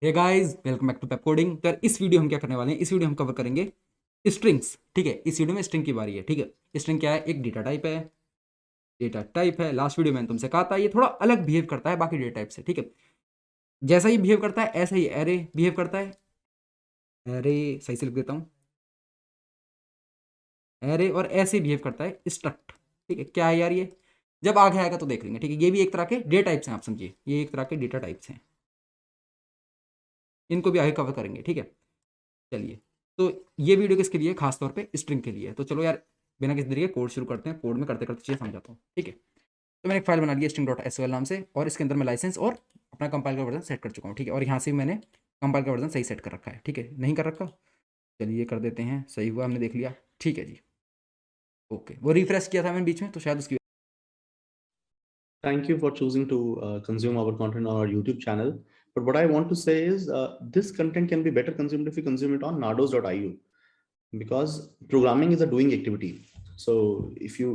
Hey guys, welcome back to Pepcoding. तो यार इस वीडियो हम क्या करने वाले हैं, इस वीडियो हम कवर करेंगे स्ट्रिंग्स। ठीक है, इस वीडियो में स्ट्रिंग की बारी है। ठीक है, स्ट्रिंग क्या है? एक डेटा टाइप है। डेटा टाइप है, लास्ट वीडियो मैंने तुमसे कहा था ये थोड़ा अलग बिहेव करता है बाकी डेटा टाइप से। ठीक है, जैसा ही बिहेव करता है ऐसा ही एरे बिहेव करता है। एरे सही से लिख देता हूँ, एरे। और ऐसे बिहेव करता है स्ट्रक्ट। ठीक है, क्या है यार ये? जब आगे आएगा तो देख लेंगे। ठीक है, ये भी एक तरह के डेटा टाइप्स हैं, आप समझिए, ये एक तरह के डेटा टाइप्स हैं। इनको भी आगे कवर करेंगे। ठीक है, चलिए। तो ये वीडियो किसके लिए? खास तौर पे स्ट्रिंग के लिए। तो चलो यार, बिना किसी तरीके कोड शुरू करते हैं। कोड में करते करते चीज़ें समझाता हूँ। ठीक है, तो मैंने एक फाइल बना ली है स्ट्रिंग डॉट एस नाम से, और इसके अंदर मैं लाइसेंस और अपना कंपाइल का वर्जन सेट कर चुका हूँ। ठीक है, और यहाँ से भी मैंने कंपाइल का वर्जन सही सेट कर रखा है। ठीक है, नहीं कर रखा? चलिए कर देते हैं। सही हुआ, हमने देख लिया। ठीक है जी, ओके। वो रिफ्रेश किया था मैंने बीच में, तो शायद उसकी। Thank you for choosing to consume our content on our YouTube channel. But what I want to say is this content can be better consumed if you consume it on nardos.io because programming is a doing activity. So if you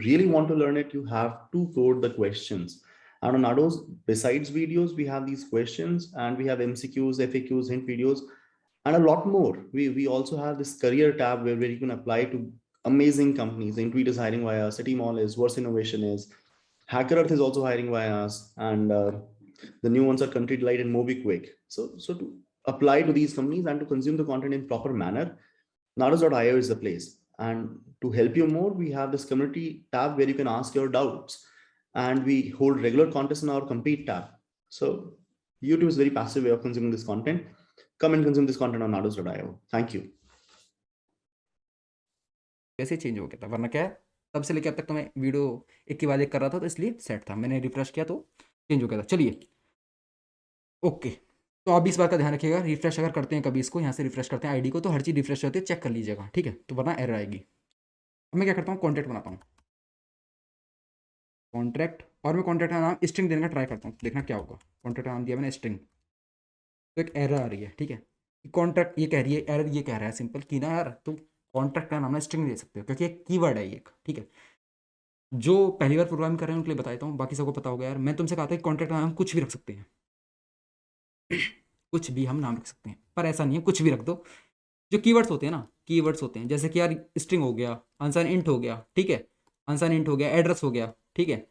really want to learn it, you have to code the questions. And on Nardos, besides videos, we have these questions and we have MCQs, FAQs, hint videos, and a lot more. We also have this career tab where you can apply to amazing companies. Intuit is hiring via us, City Mall is, Verse Innovation is, Hacker Earth is also hiring via us, and the new ones are Country Delight and MobiQuick. So to apply to these companies and to consume the content in proper manner, Naros.io is the place. And to help you more, we have this community tab where you can ask your doubts, and we hold regular contests in our compete tab. So YouTube is a very passive way of consuming this content. Come and consume this content on Naros.io. Thank you. कैसे change हो गया था, वरना क्या है, तब से लेकर अब तक तो मैं वीडियो एक के बाद एक कर रहा था, तो इसलिए सेट था। मैंने रिफ्रेश किया तो चेंज हो गया था। चलिए, ओके। तो आप भी इस बात का ध्यान रखिएगा, रिफ्रेश अगर करते हैं कभी इसको, यहाँ से रिफ्रेश करते हैं आईडी को, तो हर चीज़ रिफ्रेश होती है, चेक कर लीजिएगा। ठीक है, तो वरना एरर आएगी। अब मैं क्या करता हूँ, कॉन्ट्रैक्ट बनाता हूँ। कॉन्ट्रैक्ट, और मैं कॉन्ट्रैक्ट का नाम स्ट्रिंग देने का ट्राई करता हूँ, देखना क्या होगा। कॉन्ट्रैक्ट का नाम दिया मैंने स्ट्रिंग, तो एक एरर आ रही है। ठीक है, कॉन्ट्रैक्ट ये कह रही है, एरर ये कह रहा है सिंपल कि ना यार तुम कॉन्ट्रैक्ट का नाम ना स्ट्रिंग दे सकते हो, क्योंकि एक कीवर्ड है ये एक। ठीक है, जो पहली बार प्रोग्राम कर रहे हैं उनके लिए बता देता हूँ, बाकी सबको पता होगा यार। मैं तुमसे कहा था कि कॉन्ट्रैक्ट का नाम कुछ भी रख सकते हैं। कुछ भी हम नाम रख सकते हैं, पर ऐसा नहीं है कुछ भी रख दो। जो कीवर्ड्स होते हैं ना, कीवर्ड्स होते हैं, जैसे कि यार स्ट्रिंग हो गया, अनसाइन इंट हो गया। ठीक है, अनसाइन इंट हो गया, एड्रेस हो गया। ठीक है,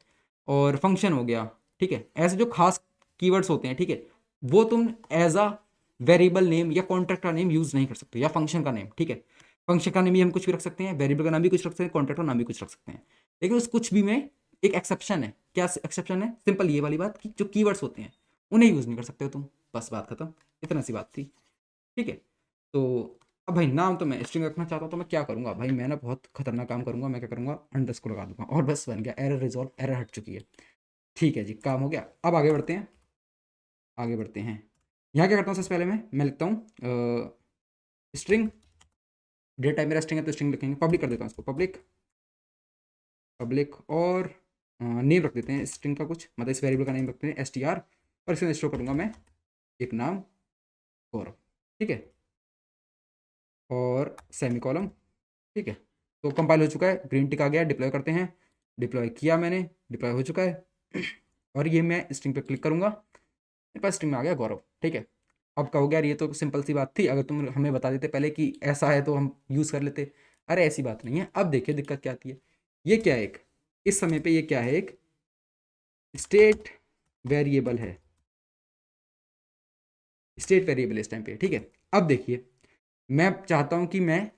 और फंक्शन हो गया। ठीक है, ऐसे जो खास कीवर्ड्स होते हैं, ठीक है, वो तुम एज अ वेरिएबल नेम या कॉन्ट्रैक्ट का नेम यूज नहीं कर सकते, या फंक्शन का नेम। ठीक है, फंक्शन का नेम भी हम कुछ भी रख सकते हैं, वेरिएबल का नाम भी कुछ रख सकते हैं, कॉन्ट्रैक्ट का नाम भी कुछ रख सकते हैं। लेकिन उस कुछ भी में एक एक्सेप्शन है। क्या एक्सेप्शन है? सिंपल ये वाली बात कि जो कीवर्ड्स होते हैं उन्हें यूज नहीं कर सकते हो तुम। बस बात खत्म, इतना सी बात थी। ठीक है, तो अब भाई नाम तो मैं स्ट्रिंग रखना चाहता हूँ, तो मैं क्या करूँगा भाई, मैं ना बहुत खतरनाक काम करूँगा। मैं क्या करूँगा, अंडरस्कोर लगा दूंगा, और बस बन गया, एरर रिजॉल्व, एरर हट चुकी है। ठीक है जी, काम हो गया। अब आगे बढ़ते हैं, आगे बढ़ते हैं। यहाँ क्या करता हूँ, सबसे पहले मैं लिखता हूँ स्ट्रिंग। डेटा टाइप मेरा स्ट्रिंग है, तो स्ट्रिंग लिखेंगे। पब्लिक कर देता हूँ इसको, पब्लिक। पब्लिक, और नेम रख देते हैं स्ट्रिंग का कुछ, मतलब इस वेरिएबल का नेम रखते हैं str, और इसमें स्टोर करूँगा मैं एक नाम, गौरव। ठीक है, और सेमी कॉलम। ठीक है, तो कंपाइल हो चुका है, ग्रीन टिक आ गया। डिप्लॉय करते हैं, डिप्लॉय किया मैंने, डिप्लॉय हो चुका है। और ये मैं स्ट्रिंग पे क्लिक करूंगा, मेरे पास स्ट्रिंग में आ गया गौरव। ठीक है, अब कहोगे यार ये तो सिंपल सी बात थी, अगर तुम हमें बता देते पहले कि ऐसा है तो हम यूज़ कर लेते। अरे ऐसी बात नहीं है। अब देखिए दिक्कत क्या आती है। ये क्या है, एक इस समय पे ये क्या है, एक स्टेट वेरिएबल है। स्टेट वेरिएबल इस टाइम पे। ठीक है, अब देखिए, मैं चाहता हूं कि मैं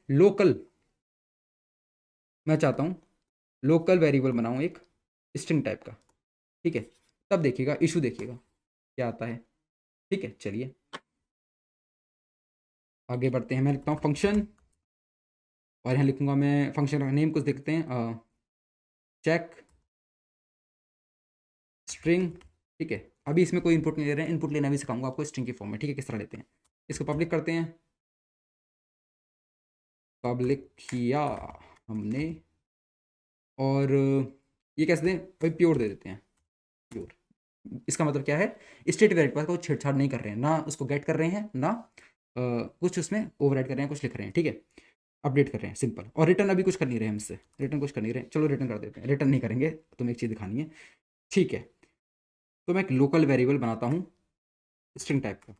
चाहता हूं लोकल वेरिएबल बनाऊं एक स्ट्रिंग टाइप का। ठीक है, तब देखिएगा इशू, देखिएगा क्या आता है। ठीक है, चलिए आगे बढ़ते हैं। मैं लिखता हूँ फंक्शन, और यहाँ लिखूंगा मैं फंक्शन का नेम कुछ देखते हैं, चेक स्ट्रिंग। ठीक है, अभी इसमें कोई इनपुट नहीं ले रहे हैं, इनपुट लेना भी सिखाऊंगा आपको स्ट्रिंग की फॉर्म में। ठीक है, किस तरह लेते हैं। इसको पब्लिक करते हैं, पब्लिक किया हमने। और ये कैसे दें भाई, प्योर दे देते हैं, प्योर। इसका मतलब क्या है, स्टेट वेरिएबल पर कोई छेड़छाड़ नहीं कर रहे हैं, ना उसको गेट कर रहे हैं, ना कुछ उसमें ओवरराइड कर रहे हैं, कुछ लिख रहे हैं। ठीक है, अपडेट कर रहे हैं सिंपल। और रिटर्न अभी कुछ कर नहीं रहे हैं हमसे, रिटर्न कुछ कर नहीं रहे हैं। चलो रिटर्न कर देते हैं, रिटर्न नहीं करेंगे, तुम्हें एक चीज़ दिखानी है। ठीक है, तो मैं एक लोकल वेरिएबल बनाता हूँ स्ट्रिंग टाइप का।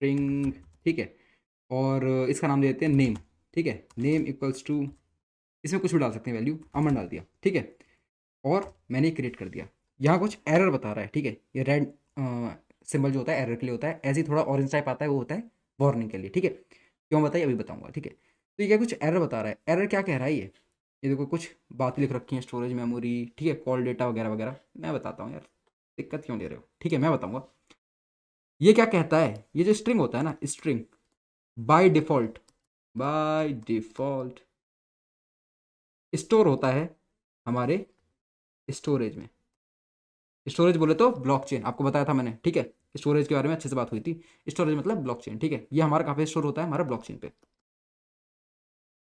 स्ट्रिंग, ठीक है, और इसका नाम दे देते हैं नेम, ठीक है, नेम इक्वल्स टू, इसमें कुछ भी डाल सकते हैं वैल्यू, अमन डाल दिया, ठीक है, और मैंने क्रिएट कर दिया। यहाँ कुछ एरर बता रहा है, ठीक है, ये रेड सिंबल जो होता है एरर के लिए होता है, ऐसे ही थोड़ा ऑरेंज टाइप आता है वो होता है वार्निंग के लिए, ठीक है, क्यों बताइए अभी बताऊंगा, ठीक है। तो ये क्या कुछ एरर बता रहा है, एरर क्या कह रहा है ये देखो कुछ बातें लिख रखी हैं, स्टोरेज मेमोरी, ठीक है, कॉल डेटा वगैरह वगैरह, मैं बताता हूँ यार, दिक्कत क्यों ले रहे हो, ठीक है, मैं बताऊंगा। ये क्या कहता है, ये जो स्ट्रिंग होता है ना, स्ट्रिंग बाय डिफॉल्ट स्टोर होता है हमारे स्टोरेज में। स्टोरेज बोले तो ब्लॉकचेन, आपको बताया था मैंने, ठीक है, स्टोरेज के बारे में अच्छे से बात हुई थी। स्टोरेज मतलब ब्लॉकचेन, ठीक है, ये हमारा कहाँ पे स्टोर होता है, हमारा ब्लॉकचेन पे,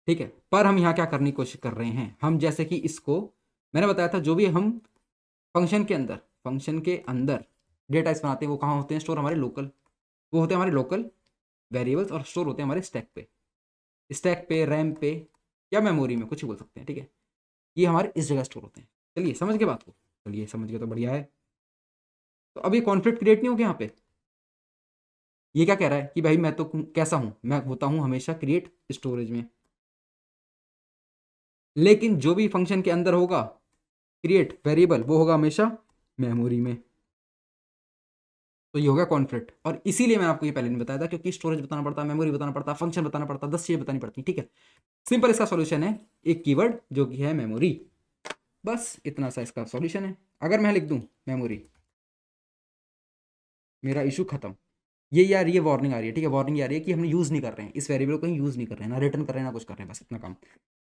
ठीक है। पर हम यहाँ क्या करने की कोशिश कर रहे हैं, हम जैसे कि इसको मैंने बताया था, जो भी हम फंक्शन के अंदर डेटा टाइप्स बनाते हैं वो कहाँ होते हैं स्टोर, हमारे लोकल, वो होते हैं हमारे लोकल वेरिएबल्स, और स्टोर होते हैं हमारे स्टैक पे, रैम पे, या मेमोरी में, कुछ ही बोल सकते हैं, ठीक है। ये हमारे इस जगह स्टोर होते हैं। चलिए समझ गए बात को, चलिए समझ गए तो बढ़िया है। तो अब ये कॉन्फ्लिक्ट क्रिएट नहीं हो गया यहाँ पे, ये क्या कह रहा है कि भाई मैं तो कैसा हूं, मैं होता हूं हमेशा क्रिएट स्टोरेज में, लेकिन जो भी फंक्शन के अंदर होगा क्रिएट वेरिएबल वो होगा हमेशा मेमोरी में। तो ये होगा कॉन्फ्लिक्ट, और इसीलिए मैंने आपको ये पहले नहीं बताया था, क्योंकि स्टोरेज बताना पड़ता, मेमोरी बताना पड़ता, फंक्शन बताना पड़ता, 10 चीजें बतानी पड़ती, ठीक है। सिंपल इसका सॉल्यूशन है एक कीवर्ड जो कि है मेमोरी, बस इतना सा इसका सॉल्यूशन है। अगर मैं लिख दूं मेमोरी, मेरा इशू खत्म। ये यार ये वार्निंग आ रही है, ठीक है, वार्निंग आ रही है कि हमने यूज़ नहीं कर रहे हैं इस वेरिएबल को, कहीं यूज़ नहीं कर रहे हैं, ना रिटर्न कर रहे हैं ना कुछ कर रहे हैं, बस इतना काम।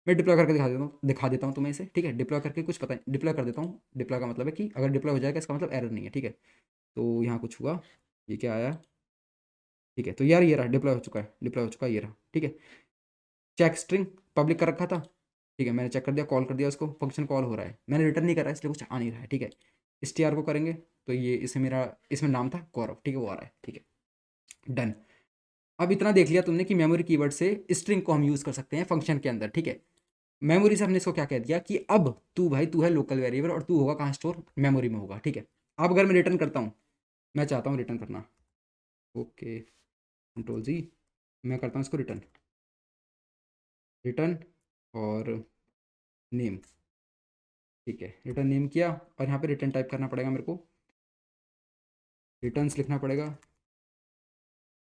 मैं डिप्लॉय करके दिखा देता हूँ तुम्हें इसे, ठीक है, डिप्लॉय करके कुछ पता डिप्लॉय कर देता हूँ। डिप्लॉय का मतलब है कि अगर डिप्लॉय हो जाएगा इसका मतलब एरर नहीं है, ठीक है। तो यहाँ कुछ हुआ, ये क्या आया, ठीक है, तो यार ये रहा डिप्लॉय हो चुका है, डिप्लॉय हो चुका है, ये रहा, ठीक है। चेक स्ट्रिंग पब्लिक कर रखा था, ठीक है, मैंने चेक कर दिया, कॉल कर दिया उसको, फंक्शन कॉल हो रहा है, मैंने रिटर्न नहीं कर रहा है इसलिए कुछ आ नहीं रहा है, ठीक है। str को करेंगे तो ये इसमें मेरा इसमें नाम था गौरव, ठीक है, वो आ रहा है, ठीक है, डन। अब इतना देख लिया तुमने कि मेमोरी कीवर्ड से स्ट्रिंग को हम यूज़ कर सकते हैं फंक्शन के अंदर, ठीक है। मेमोरी से हमने इसको क्या कह दिया कि अब तू भाई तू है लोकल वेरिएबल और तू होगा कहाँ स्टोर, मेमोरी में होगा, ठीक है। अब अगर मैं रिटर्न करता हूँ, मैं चाहता हूँ रिटर्न करना, ओके, कंट्रोल जी, मैं करता हूँ इसको रिटर्न, रिटर्न और नेम, ठीक है, रिटर्न नेम किया, और यहाँ पे रिटर्न टाइप करना पड़ेगा मेरे को, रिटर्न्स लिखना पड़ेगा,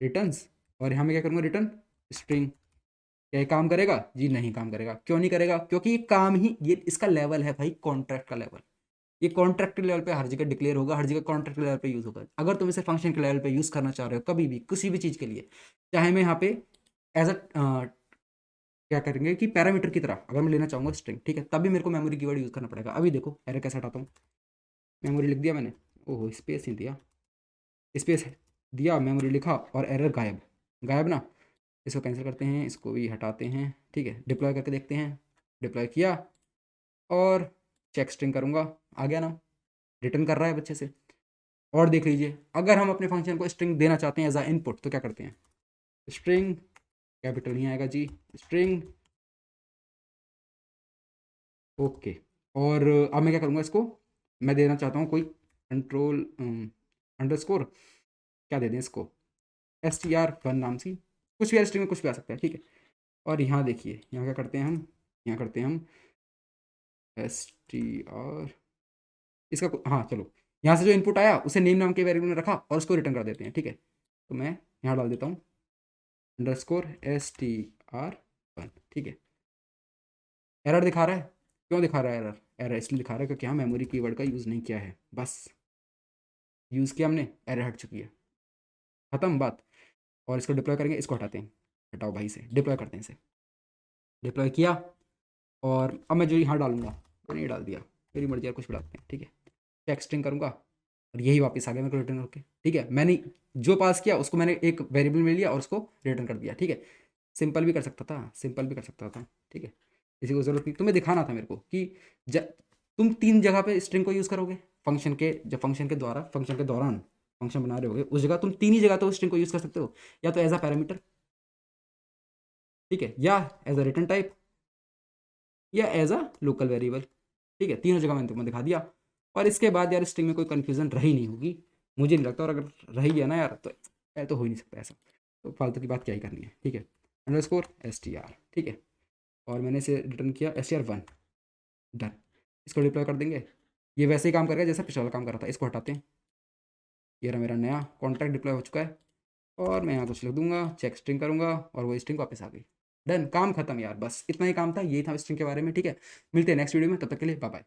रिटर्न्स, और यहाँ मैं क्या करूँगा, रिटर्न स्ट्रिंग। क्या ये काम करेगा जी? नहीं काम करेगा। क्यों नहीं करेगा? क्योंकि ये काम ही ये इसका लेवल है भाई, कॉन्ट्रैक्ट का लेवल। ये कॉन्ट्रैक्ट के लेवल पे हर जगह डिक्लेयर होगा, हर जगह कॉन्ट्रैक्ट के लेवल पे यूज होगा। अगर तुम इसे फंक्शन के लेवल पे यूज करना चाह रहे हो कभी भी किसी भी चीज के लिए, चाहे मैं यहाँ पे एज अ क्या करेंगे कि पैरामीटर की तरह अगर मैं लेना चाहूंगा स्ट्रिंग, ठीक है, तभी मेरे को मेमोरी कीवर्ड यूज करना पड़ेगा। अभी देखो एरर कैसे हटाता हूँ, मेमोरी लिख दिया मैंने, ओहो स्पेस नहीं दिया, स्पेस दिया, मेमोरी लिखा और एरर गायब, गायब ना। इसको कैंसिल करते हैं, इसको भी हटाते हैं, ठीक है, डिप्लॉय करके देखते हैं, डिप्लॉय किया और चेक स्ट्रिंग करूँगा, आ गया ना, रिटर्न कर रहा है बच्चे से। और देख लीजिए अगर हम अपने फंक्शन को स्ट्रिंग देना चाहते हैं एज अ इनपुट तो क्या करते हैं, स्ट्रिंग, कैपिटल नहीं आएगा जी, स्ट्रिंग, ओके। और अब मैं क्या करूँगा, इसको मैं देना चाहता हूँ कोई कंट्रोल अंडरस्कोर, क्या दे दें इसको, str1 नाम सी, कुछ भी स्ट्रिंग में कुछ भी आ सकता है, ठीक है। और यहाँ देखिए यहाँ क्या करते हैं हम, यहाँ करते हैं हम str, इसका हाँ चलो, यहाँ से जो इनपुट आया उसे नेम नाम के वेरिएबल में रखा और उसको रिटर्न कर देते हैं, ठीक है। तो मैं यहाँ डाल देता हूँ अंडरस्कोर str1, ठीक है। एरर दिखा रहा है, क्यों दिखा रहा है एरर? एरर इसलिए दिखा रहा है क्योंकि यहाँ मेमोरी कीवर्ड का यूज़ नहीं किया है, बस यूज़ किया हमने, एरर हट चुकी है, खत्म बात। और इसको डिप्लॉय करेंगे, इसको हटाते हैं, हटाओ भाई से, डिप्लॉय करते हैं इसे, डिप्लॉय किया। और अब मैं जो यहाँ डालूंगा मैंने ये डाल दिया, मेरी मर्जी, यार कुछ भी डालते हैं, ठीक है। चेक स्ट्रिंग करूँगा और यही वापस आ गया मेरे को रिटर्न होके, ठीक है। मैंने जो पास किया उसको मैंने एक वेरिएबल में लिया और उसको रिटर्न कर दिया, ठीक है। सिंपल भी कर सकता था, सिंपल भी कर सकता था, ठीक है, किसी को जरूरत नहीं, तुम्हें दिखाना था मेरे को कि तुम 3 जगह पे स्ट्रिंग को यूज़ करोगे, फंक्शन के जब फंक्शन के द्वारा फंक्शन के दौरान फंक्शन बना रहे होगे उस जगह तुम 3 ही जगह तो स्ट्रिंग को यूज़ कर सकते हो, या तो एज अ पैरामीटर, ठीक है, या एज अ रिटर्न टाइप, या एज अ लोकल वेरिएबल, ठीक है। तीनों जगह मैंने तुम्हें दिखा दिया। और इसके बाद यार स्ट्रिंग में कोई कन्फ्यूजन रही नहीं होगी, मुझे नहीं लगता, और अगर रही है ना यार तो हो ही नहीं सकता ऐसा। तो फालतू की बात क्या ही करनी है, ठीक है। अंडरस्कोर str, ठीक है, और मैंने इसे रिटर्न किया str1, डन। इसको डिप्लॉय कर देंगे, ये वैसे ही काम करेगा जैसा पिछला वाला काम कर रहा था। इसको हटाते हैं, ये रहा मेरा नया कॉन्ट्रैक्ट डिप्लॉय हो चुका है, और मैं यहाँ कुछ लिख दूंगा, चेक स्ट्रिंग करूंगा और वो स्ट्रिंग वापस आ गई। डन, काम खत्म यार, बस इतना ही काम था, यही था स्ट्रिंग के बारे में, ठीक है। मिलते हैं नेक्स्ट वीडियो में, तब तक के लिए बाय बाय।